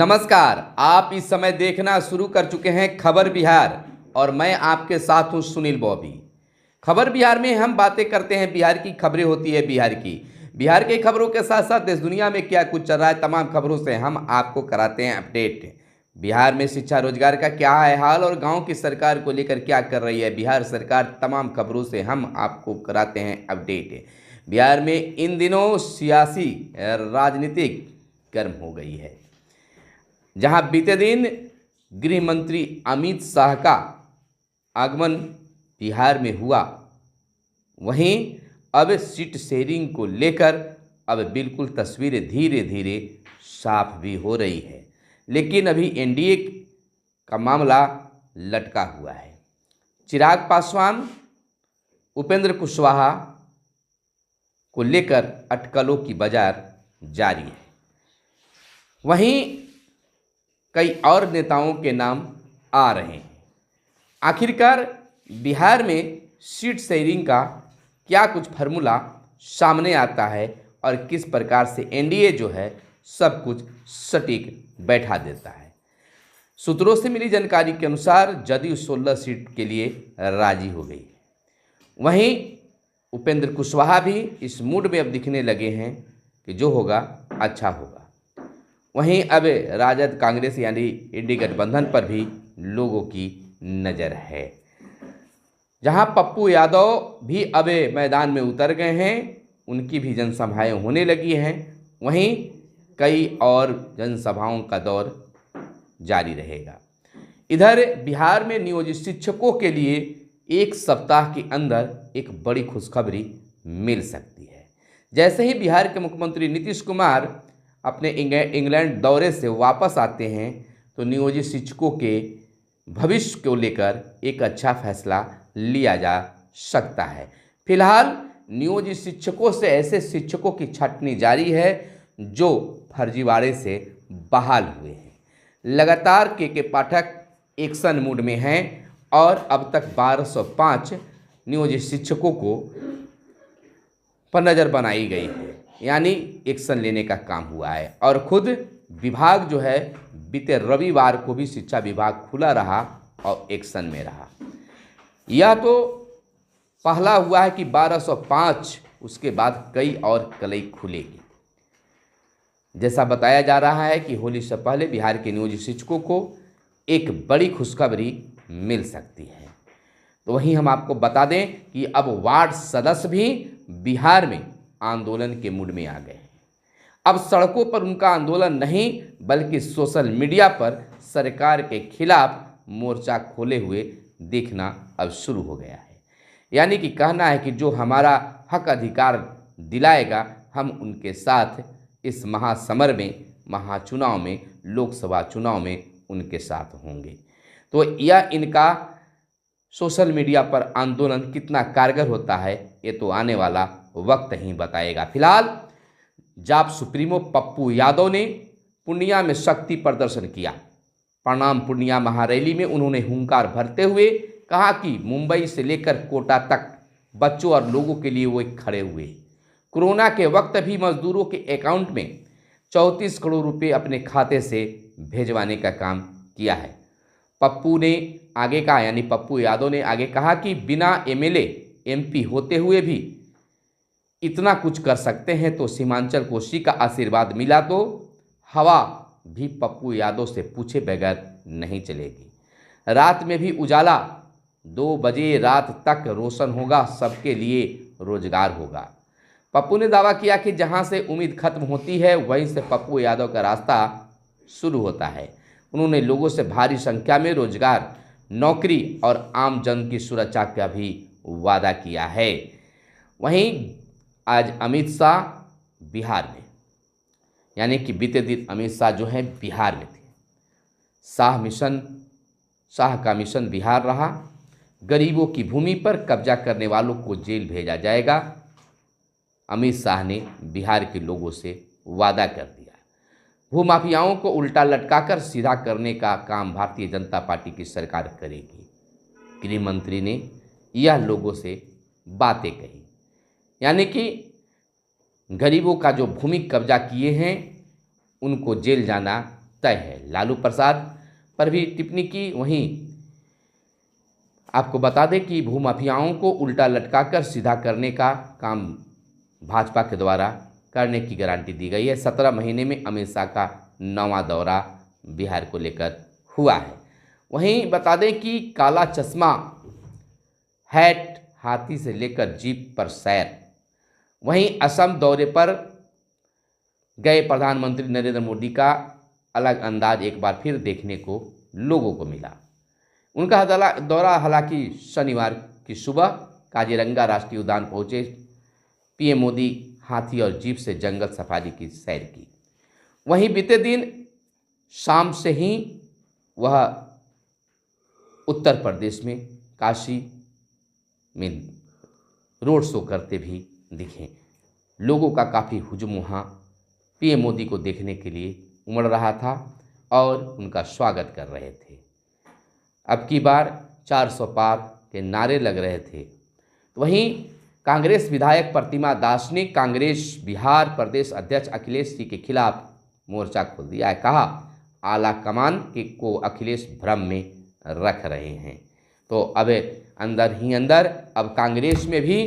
नमस्कार। आप इस समय देखना शुरू कर चुके हैं खबर बिहार और मैं आपके साथ हूं सुनील बॉबी। खबर बिहार में हम बातें करते हैं, बिहार की खबरें होती है बिहार की खबरों के साथ साथ देश दुनिया में क्या कुछ चल रहा है तमाम खबरों से हम आपको कराते हैं अपडेट। बिहार में शिक्षा रोजगार का क्या है हाल और गांव की सरकार को लेकर क्या कर रही है बिहार सरकार, तमाम खबरों से हम आपको कराते हैं अपडेट। बिहार में इन दिनों सियासी राजनीतिक गर्म हो गई है, जहां बीते दिन गृह मंत्री अमित शाह का आगमन बिहार में हुआ, वहीं अब सीट शेयरिंग को लेकर अब बिल्कुल तस्वीरें धीरे धीरे साफ भी हो रही है। लेकिन अभी एनडीए का मामला लटका हुआ है। चिराग पासवान, उपेंद्र कुशवाहा को लेकर अटकलों की बाजार जारी है। वहीं कई और नेताओं के नाम आ रहे हैं। आखिरकार बिहार में सीट शेयरिंग का क्या कुछ फार्मूला सामने आता है और किस प्रकार से एनडीए जो है सब कुछ सटीक बैठा देता है। सूत्रों से मिली जानकारी के अनुसार जदयू 16 सीट के लिए राजी हो गई है। वहीं उपेंद्र कुशवाहा भी इस मूड में अब दिखने लगे हैं कि जो होगा अच्छा होगा। वहीं अब राजद कांग्रेस यानी इंडी गठबंधन पर भी लोगों की नज़र है, जहां पप्पू यादव भी अब मैदान में उतर गए हैं, उनकी भी जनसभाएं होने लगी हैं। वहीं कई और जनसभाओं का दौर जारी रहेगा। इधर बिहार में नियोजित शिक्षकों के लिए एक सप्ताह के अंदर एक बड़ी खुशखबरी मिल सकती है। जैसे ही बिहार के मुख्यमंत्री नीतीश कुमार अपने इंग्लैंड दौरे से वापस आते हैं तो नियोजित शिक्षकों के भविष्य को लेकर एक अच्छा फैसला लिया जा सकता है। फिलहाल नियोजित शिक्षकों से ऐसे शिक्षकों की छंटनी जारी है जो फर्जीवाड़े से बहाल हुए हैं। लगातार के पाठक एक्शन मूड में हैं और अब तक 1205 नियोजित शिक्षकों को पर नज़र बनाई गई है, यानी एक्शन लेने का काम हुआ है। और खुद विभाग जो है बीते रविवार को भी शिक्षा विभाग खुला रहा और एक्शन में रहा। यह तो पहला हुआ है कि 1205, उसके बाद कई और कलई खुलेगी। जैसा बताया जा रहा है कि होली से पहले बिहार के नियोजित शिक्षकों को एक बड़ी खुशखबरी मिल सकती है। तो वहीं हम आपको बता दें कि अब वार्ड सदस्य भी बिहार में आंदोलन के मूड में आ गए हैं। अब सड़कों पर उनका आंदोलन नहीं बल्कि सोशल मीडिया पर सरकार के खिलाफ मोर्चा खोले हुए दिखना अब शुरू हो गया है। यानी कि कहना है कि जो हमारा हक अधिकार दिलाएगा हम उनके साथ इस महासमर में, महाचुनाव में, लोकसभा चुनाव में उनके साथ होंगे। तो यह इनका सोशल मीडिया पर आंदोलन कितना कारगर होता है ये तो आने वाला वक्त ही बताएगा। फिलहाल जाप सुप्रीमो पप्पू यादव ने पूर्णिया में शक्ति प्रदर्शन किया। प्रणाम पूर्णिया महारैली में उन्होंने हुंकार भरते हुए कहा कि मुंबई से लेकर कोटा तक बच्चों और लोगों के लिए वो खड़े हुए। कोरोना के वक्त भी मजदूरों के अकाउंट में 34 करोड़ रुपए अपने खाते से भेजवाने का काम किया है। पप्पू ने आगे कहा, यानी पप्पू यादव ने आगे कहा कि बिना एमएलए एमपी होते हुए भी इतना कुछ कर सकते हैं तो सीमांचल कोशी का आशीर्वाद मिला तो हवा भी पप्पू यादव से पूछे बगैर नहीं चलेगी। रात में भी उजाला, 2 बजे रात तक रोशन होगा, सबके लिए रोजगार होगा। पप्पू ने दावा किया कि जहां से उम्मीद खत्म होती है वहीं से पप्पू यादव का रास्ता शुरू होता है। उन्होंने लोगों से भारी संख्या में रोजगार, नौकरी और आम जन की सुरक्षा का भी वादा किया है। वहीं आज अमित शाह बिहार में, यानी कि बीते दिन अमित शाह जो हैं बिहार में थे। शाह का मिशन बिहार रहा। गरीबों की भूमि पर कब्जा करने वालों को जेल भेजा जाएगा, अमित शाह ने बिहार के लोगों से वादा कर दिया। भूमाफियाओं को उल्टा लटकाकर सीधा करने का काम भारतीय जनता पार्टी की सरकार करेगी। गृह मंत्री ने यह लोगों से बातें कही, यानी कि गरीबों का जो भूमि कब्जा किए हैं उनको जेल जाना तय है। लालू प्रसाद पर भी टिप्पणी की। वहीं आपको बता दें कि भूमाफियाओं को उल्टा लटकाकर सीधा करने का काम भाजपा के द्वारा करने की गारंटी दी गई है। 17 महीने में अमित शाह का 9वां दौरा बिहार को लेकर हुआ है। वहीं बता दें कि काला चश्मा, हैट, हाथी से लेकर जीप पर सैर। वहीं असम दौरे पर गए प्रधानमंत्री नरेंद्र मोदी का अलग अंदाज एक बार फिर देखने को लोगों को मिला। उनका दौरा हालांकि शनिवार की सुबह काजीरंगा राष्ट्रीय उद्यान पहुंचे। पीएम मोदी हाथी और जीप से जंगल सफारी की सैर की। वहीं बीते दिन शाम से ही वह उत्तर प्रदेश में काशी में रोड शो करते भी दिखे। लोगों का काफ़ी हुजूम वहाँ पीएम मोदी को देखने के लिए उमड़ रहा था और उनका स्वागत कर रहे थे। अब की बार 400 पार के नारे लग रहे थे। तो वहीं कांग्रेस विधायक प्रतिमा दास ने कांग्रेस बिहार प्रदेश अध्यक्ष अखिलेश जी के खिलाफ मोर्चा खोल दिया है। कहा, आला कमान को अखिलेश भ्रम में रख रहे हैं। तो अब अंदर ही अंदर अब कांग्रेस में भी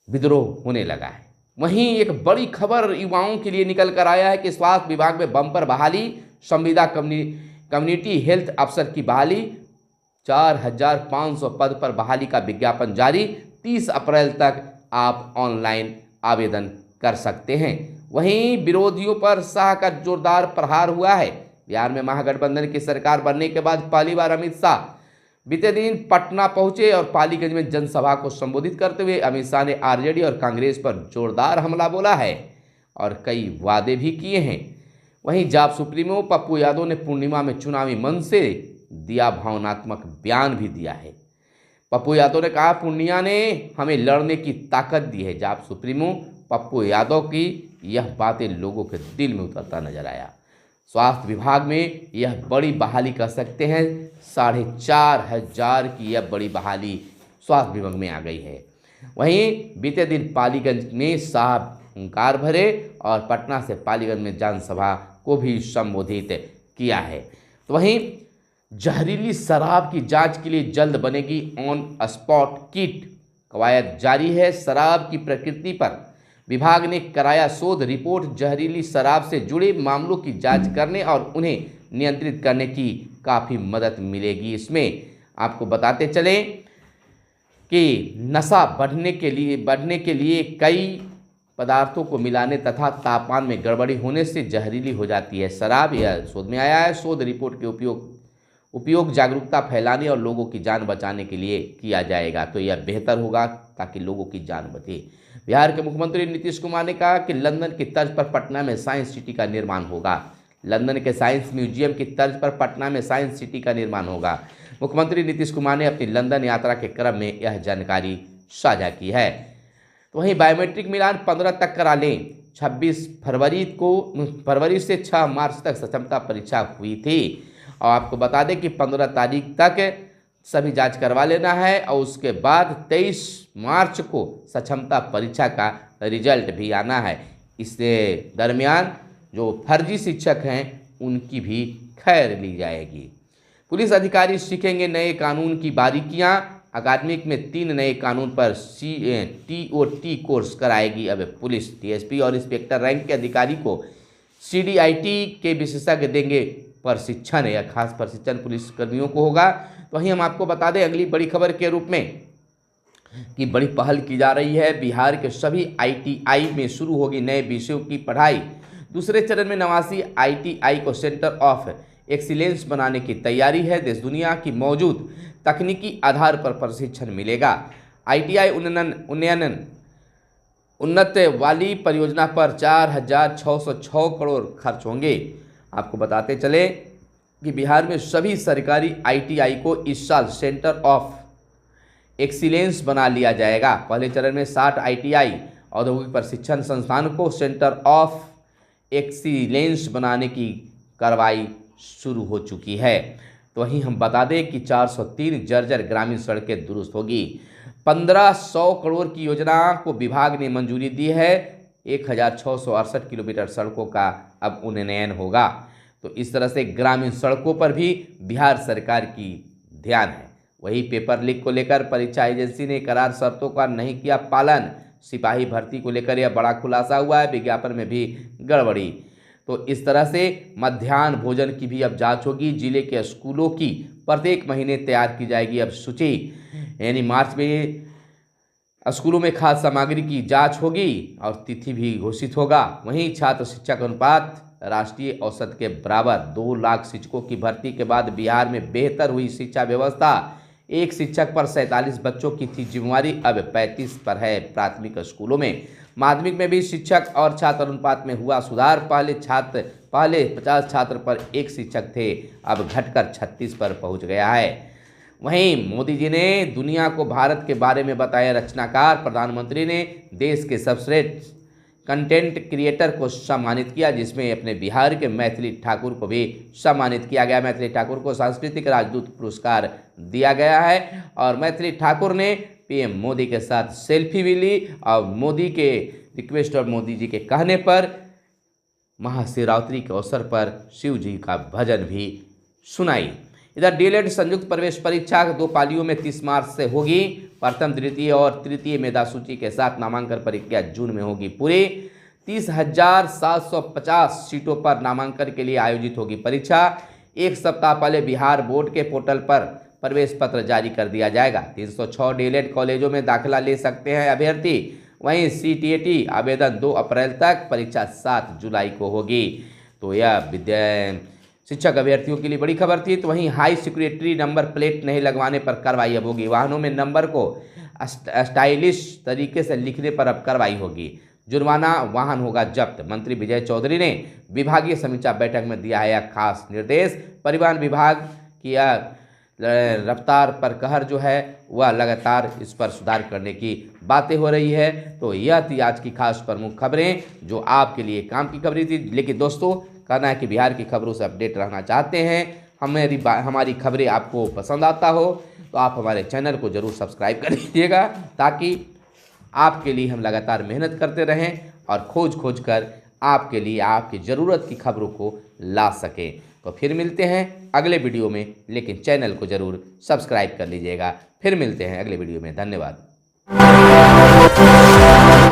विद्रोह होने लगा है। वहीं एक बड़ी खबर युवाओं के लिए निकल कर आया है कि स्वास्थ्य विभाग में बम्पर बहाली, संविदा कम्युनिटी हेल्थ अफसर की बहाली, 4500 पद पर बहाली का विज्ञापन जारी। 30 अप्रैल तक आप ऑनलाइन आवेदन कर सकते हैं। वहीं विरोधियों पर शाह का जोरदार प्रहार हुआ है। बिहार में महागठबंधन की सरकार बनने के बाद पहली बार अमित शाह बीते दिन पटना पहुंचे और पालीगंज में जनसभा को संबोधित करते हुए अमित शाह ने आरजेडी और कांग्रेस पर जोरदार हमला बोला है और कई वादे भी किए हैं। वहीं जाप सुप्रीमो पप्पू यादव ने पूर्णिमा में चुनावी मंच से दिया भावनात्मक बयान भी दिया है। पप्पू यादव ने कहा, पूर्णिया ने हमें लड़ने की ताकत दी है। जाप सुप्रीमो पप्पू यादव की यह बातें लोगों के दिल में उतरता नजर आया। स्वास्थ्य विभाग में यह बड़ी बहाली कर सकते हैं। 4500 की यह बड़ी बहाली स्वास्थ्य विभाग में आ गई है। वहीं बीते दिन पालीगंज में शाह हुंकार भरे और पटना से पालीगंज में जनसभा को भी संबोधित किया है। तो वहीं जहरीली शराब की जांच के लिए जल्द बनेगी ऑन स्पॉट किट, कवायद जारी है। शराब की प्रकृति पर विभाग ने कराया शोध रिपोर्ट। जहरीली शराब से जुड़े मामलों की जांच करने और उन्हें नियंत्रित करने की काफ़ी मदद मिलेगी। इसमें आपको बताते चलें कि नशा बढ़ने के लिए कई पदार्थों को मिलाने तथा तापमान में गड़बड़ी होने से जहरीली हो जाती है शराब। यह शोध में आया है। शोध रिपोर्ट के उपयोग जागरूकता फैलाने और लोगों की जान बचाने के लिए किया जाएगा। तो यह बेहतर होगा ताकि लोगों की जान बचे। बिहार के मुख्यमंत्री नीतीश कुमार ने कहा कि लंदन की तर्ज पर पटना में साइंस सिटी का निर्माण होगा। लंदन के साइंस म्यूजियम की तर्ज पर पटना में साइंस सिटी का निर्माण होगा। मुख्यमंत्री नीतीश कुमार ने अपनी लंदन यात्रा के क्रम में यह जानकारी साझा की है। तो वहीं बायोमेट्रिक मिलान 15 तक करा लें। 26 फरवरी से 6 मार्च तक सक्षमता परीक्षा हुई थी और आपको बता दें कि 15 तारीख तक सभी जांच करवा लेना है और उसके बाद 23 मार्च को सक्षमता परीक्षा का रिजल्ट भी आना है। इससे दरमियान जो फर्जी शिक्षक हैं उनकी भी खैर ली जाएगी। पुलिस अधिकारी सीखेंगे नए कानून की बारीकियां। अकादमिक में 3 नए कानून पर TOT कोर्स कराएगी अब पुलिस। TSP और इंस्पेक्टर रैंक के अधिकारी को CDIT के विशेषज्ञ देंगे प्रशिक्षण। यह खास प्रशिक्षण पुलिसकर्मियों को होगा। तो वहीं हम आपको बता दें अगली बड़ी खबर के रूप में कि बड़ी पहल की जा रही है। बिहार के सभी ITI में शुरू होगी नए विषयों की पढ़ाई। दूसरे चरण में 89 ITI को सेंटर ऑफ एक्सीलेंस बनाने की तैयारी है। देश दुनिया की मौजूद तकनीकी आधार पर प्रशिक्षण मिलेगा। ITI उन्नत वाली परियोजना पर 4606 करोड़ खर्च होंगे। आपको बताते चले कि बिहार में सभी सरकारी ITI को इस साल सेंटर ऑफ एक्सीलेंस बना लिया जाएगा। पहले चरण में 60 ITI औद्योगिक प्रशिक्षण संस्थान को सेंटर ऑफ एक्सीलेंस बनाने की कार्रवाई शुरू हो चुकी है। तो वहीं हम बता दें कि 403 जर्जर ग्रामीण सड़कें दुरुस्त होगी। 1500 करोड़ की योजना को विभाग ने मंजूरी दी है। 1668 किलोमीटर सड़कों का अब उन्नयन होगा। तो इस तरह से ग्रामीण सड़कों पर भी बिहार सरकार की ध्यान है। वही पेपर लीक को लेकर परीक्षा एजेंसी ने करार शर्तों का नहीं किया पालन। सिपाही भर्ती को लेकर यह बड़ा खुलासा हुआ है, विज्ञापन में भी गड़बड़ी। तो इस तरह से मध्याह्न भोजन की भी अब जांच होगी। जिले के स्कूलों की प्रत्येक महीने तैयार की जाएगी अब सूची, यानी मार्च में स्कूलों में खाद्य सामग्री की जांच होगी और तिथि भी घोषित होगा। वहीं छात्र शिक्षक अनुपात राष्ट्रीय औसत के बराबर। 2 लाख शिक्षकों की भर्ती के बाद बिहार में बेहतर हुई शिक्षा व्यवस्था। एक शिक्षक पर 47 बच्चों की थी जिम्मेवारी, अब 35 पर है। प्राथमिक स्कूलों में माध्यमिक में भी शिक्षक और छात्र अनुपात में हुआ सुधार। पहले 50 छात्र पर 1 शिक्षक थे, अब घटकर 36 पर पहुंच गया है। वहीं मोदी जी ने दुनिया को भारत के बारे में बताया रचनाकार। प्रधानमंत्री ने देश के सर्वश्रेष्ठ कंटेंट क्रिएटर को सम्मानित किया, जिसमें अपने बिहार के मैथिली ठाकुर को भी सम्मानित किया गया। मैथिली ठाकुर को सांस्कृतिक राजदूत पुरस्कार दिया गया है और मैथिली ठाकुर ने पीएम मोदी के साथ सेल्फी भी ली और मोदी के रिक्वेस्ट और मोदी जी के कहने पर महाशिवरात्रि के अवसर पर शिव जी का भजन भी सुनाई। इधर डीएलएड संयुक्त प्रवेश परीक्षा 2 पालियों में 30 मार्च से होगी। प्रथम, द्वितीय और तृतीय मेधा सूची के साथ नामांकन प्रक्रिया जून में होगी पूरी। 30,750 सीटों पर नामांकन के लिए आयोजित होगी परीक्षा। 1 सप्ताह पहले बिहार बोर्ड के पोर्टल पर प्रवेश पत्र जारी कर दिया जाएगा। 306 डीएलएड कॉलेजों में दाखिला ले सकते हैं अभ्यर्थी। वहीं सीटीएटी आवेदन 2 अप्रैल तक, परीक्षा 7 जुलाई को होगी। तो यह शिक्षक अभ्यर्थियों के लिए बड़ी खबर थी। तो वहीं हाई सिक्योरिटी नंबर प्लेट नहीं लगवाने पर कार्रवाई अब होगी। वाहनों में नंबर को स्टाइलिश तरीके से लिखने पर अब कार्रवाई होगी। जुर्माना, वाहन होगा जब्त। मंत्री विजय चौधरी ने विभागीय समीक्षा बैठक में दिया है खास निर्देश। परिवहन विभाग की रफ्तार पर कहर जो है वह लगातार इस पर सुधार करने की बातें हो रही है। तो यह थी आज की खास प्रमुख खबरें जो आपके लिए काम की खबरें थी। लेकिन दोस्तों, कहना है कि बिहार की खबरों से अपडेट रहना चाहते हैं, हमारी खबरें आपको पसंद आता हो तो आप हमारे चैनल को ज़रूर सब्सक्राइब कर लीजिएगा, ताकि आपके लिए हम लगातार मेहनत करते रहें और खोज कर आपके लिए आपकी ज़रूरत की खबरों को ला सकें। तो फिर मिलते हैं अगले वीडियो में, लेकिन चैनल को ज़रूर सब्सक्राइब कर लीजिएगा। फिर मिलते हैं अगले वीडियो में। धन्यवाद।